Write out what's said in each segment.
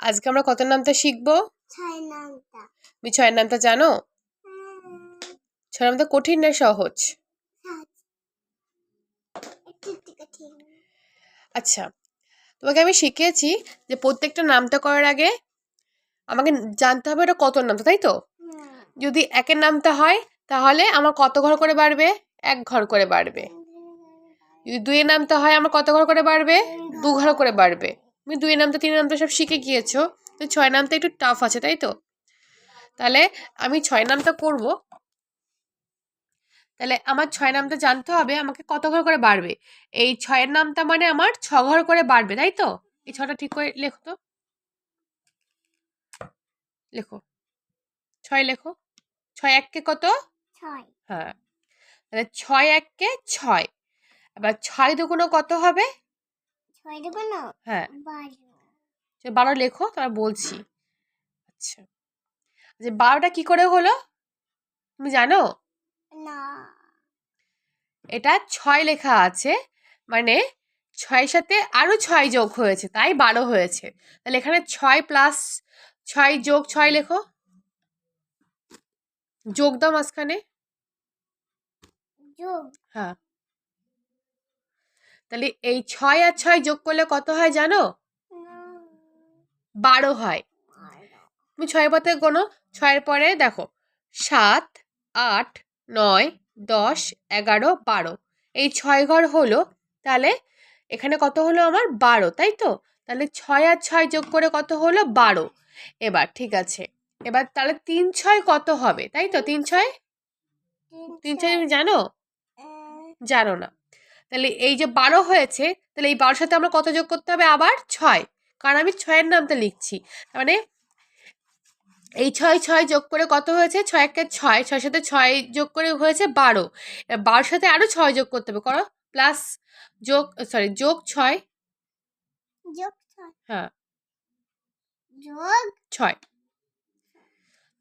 আজকে আমরা কত নামতা শিখবো? 6 নামতা। তুমি 6 নামতা জানো? 6 নামতা কঠিন না সহজ? আচ্ছা, তোমাকে আমি শিখিয়েছি যে প্রত্যেকটা নামতা করার আগে আমাকে জানতে হবে এটা কত নামতা, তাই তো? যদি 1-এর নামতা হয় তাহলে আমার কত ঘর করে বাড়বে? 1 ঘর করে বাড়বে। যদি 2-এর নামতা হয় আমার কত ঘর করে বাড়বে? 2 ঘর করে বাড়বে। তুমি 2-এর নামতা 3-এর নামতা সব শিখে গিয়েছো, তো 6 নামতা একটু টাফ আছে, তাই তো? তাহলে আমি 6 নামতা করব। তাহলে আমার 6 নামতা জানতে হবে আমাকে কত ঘর করে বাড়বে। এই 6-এর নামতা মানে আমার 6 ঘর করে বাড়বে, তাই তো? এই 6টা ঠিক করে লেখো তো। লেখো, 6 লেখো। 6 1-কে কত? 6। হ্যাঁ, তাহলে 6 1-কে 6। এবার 6 দুগুণ কত হবে? 6 দুগুণ? হ্যাঁ, 12। 12 লেখো, তারপর বলছি। আচ্ছা, যে 12টা কি করে হলো তুমি জানো? না। এটা 6 লেখা আছে, মানে 6-এর সাথে আরো 6 যোগ হয়েছে, তাই 12 হয়েছে। তাহলে এখানে 6 প্লাস 6 যোগ 6 লেখো। যোগ দাও মাঝখানে। যোগ? হ্যাঁ, তাহলে এই 6 আর 6 যোগ করলে কত হয় জানো? 12 হয়। তুমি 6 পথে গোনো। 6-এর পরে দেখো 7 8 9 10 11 12, এই 6 ঘর হলো। তাহলে এখানে কত হলো আমার? 12, তাই তো? তাহলে 6 আর 6 যোগ করে কত হলো? 12। এবার ঠিক আছে, এবার তাহলে 3 6 কত হবে, তাই তো? 3 6 তুমি জানো? জানো না। তাহলে এই যে 12 হয়েছে, তাহলে এই 12-এর সাথে আমরা কত যোগ করতে হবে? আবার 6, কারণ আমি 6-এর নামটা লিখছি। তার মানে এই 6 6 যোগ করে কত হয়েছে? 6 1-কে 6, 6-এর সাথে 6 যোগ করে হয়েছে 12। 12-এর সাথে আরো 6 যোগ করতে হবে, করো। প্লাস যোগ, সরি, যোগ 6। যোগ 6? হ্যাঁ, যোগ 6।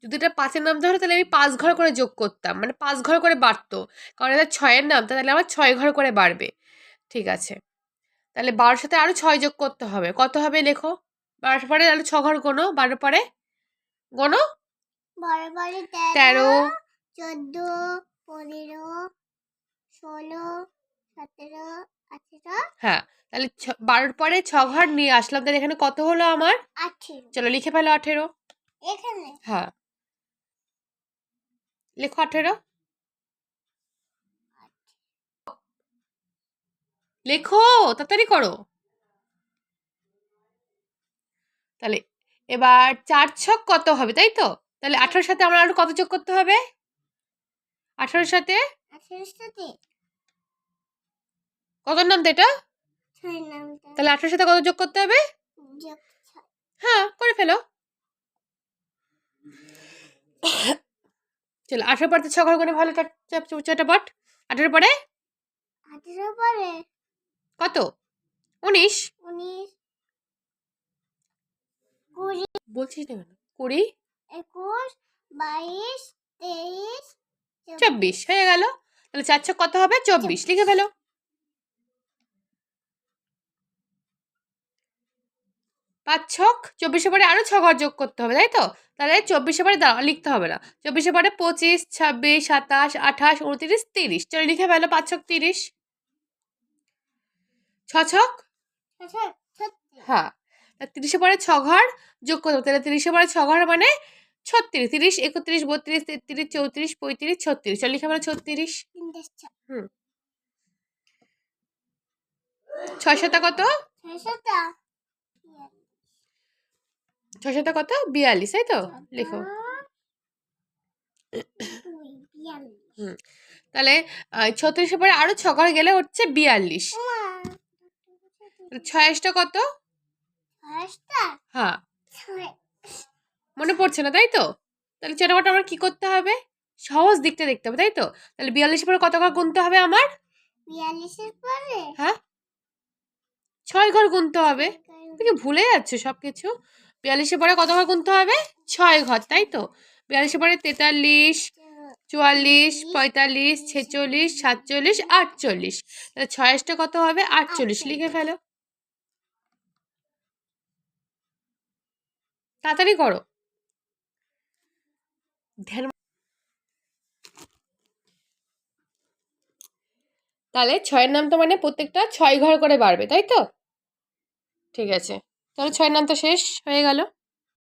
যদি এটা 5-এর নামতা হতো তাহলে আমি 5 ঘর করে যোগ করতাম, মানে 5 ঘর করে বাড়তো। কারণ এটা 6-এর নামতা, তাহলে আমার 6 ঘর করে বাড়বে। ঠিক আছে, তাহলে 12-এর সাথে আরো 6 যোগ করতে হবে। কত হবে লেখো। 12-এর পরে তাহলে 6 ঘর গোনো, 12-এর পরে গোনো। 12 পরে 13 14 15 16 17 18। হ্যাঁ, তাহলে 12-এর পরে 6 ঘর নিয়ে আসলাম, তাহলে এখানে কত হলো আমার? 18। চলো লিখে ফেলো 18। এখানে? হ্যাঁ, লেখো 18। লেখো, তাড়াতাড়ি করো। তাহলে এবার 4 ছক কত হবে, তাই তো? তাহলে 18-এর সাথে আমরা আরো কত যোগ করতে হবে? 18-এর সাথে 18 সাথে কত নামতা এটা? 6 নামতা। তাহলে 18-এর সাথে কত যোগ করতে হবে? যোগ 6। হ্যাঁ, করে ফেলো। চলো 18 পরে 6 ঘর করে ভালো চটাপট। 18 পরে 18 পরে কত? 19। 19 20 বলছিস না কেন? 20 21 22 23 24 হয়ে গেল। তাহলে 4 ছক কত হবে? 24। লিখে ফেলো। 5 ছক 24-এর পরে আরো 6 ঘর যোগ করতে হবে, তাই তো? তাহলে 24-এর পরে লিখতে হবে না। 24-এর পরে 25 26 27 28 29 30। চলো লিখে ফেলো 5 ছক 30। 6 ছক? হ্যাঁ, 30-এর পরে 6 ঘর যোগ করতে হবে। তাহলে 30-এর পরে 6 ঘর মানে 36, 30 31 32 33 34 35 36। চলো লিখে ফেলো 36। হুম, 6 7 কত? 6 7 কত? 42, তাই তো? লিখো। হুম, তাহলে 36-এর পরে আরো 6 ঘর গেলে হচ্ছে 42। 26টা কত? হ্যাঁ, মনে পড়ছে না, তাই তো? তাহলে চটাপট আমার কি করতে হবে? সহজ দিকটা দেখতে হবে, তাই তো? তাহলে 42-এর পরে কত ঘর গুনতে হবে আমার? 42-এর পরে হ্যাঁ, 6 ঘর গুনতে হবে। তুমি ভুলে যাচ্ছ সবকিছু। 42-এর পরে কত ঘর গুনতে হবে? 6 ঘর, তাই তো? 42-এর পরে 43 44 45 46 47 48। তাহলে 26টা কত হবে? 48। লিখে ফেলো। তাড়াতাড়ি করো। ধ্যান। তাহলে 6-এর নাম তো মানে প্রত্যেকটা 6 ঘর করে বাড়বে, তাই তো? ঠিক আছে, তাহলে 6-এর নাম তো শেষ হয়ে গেল।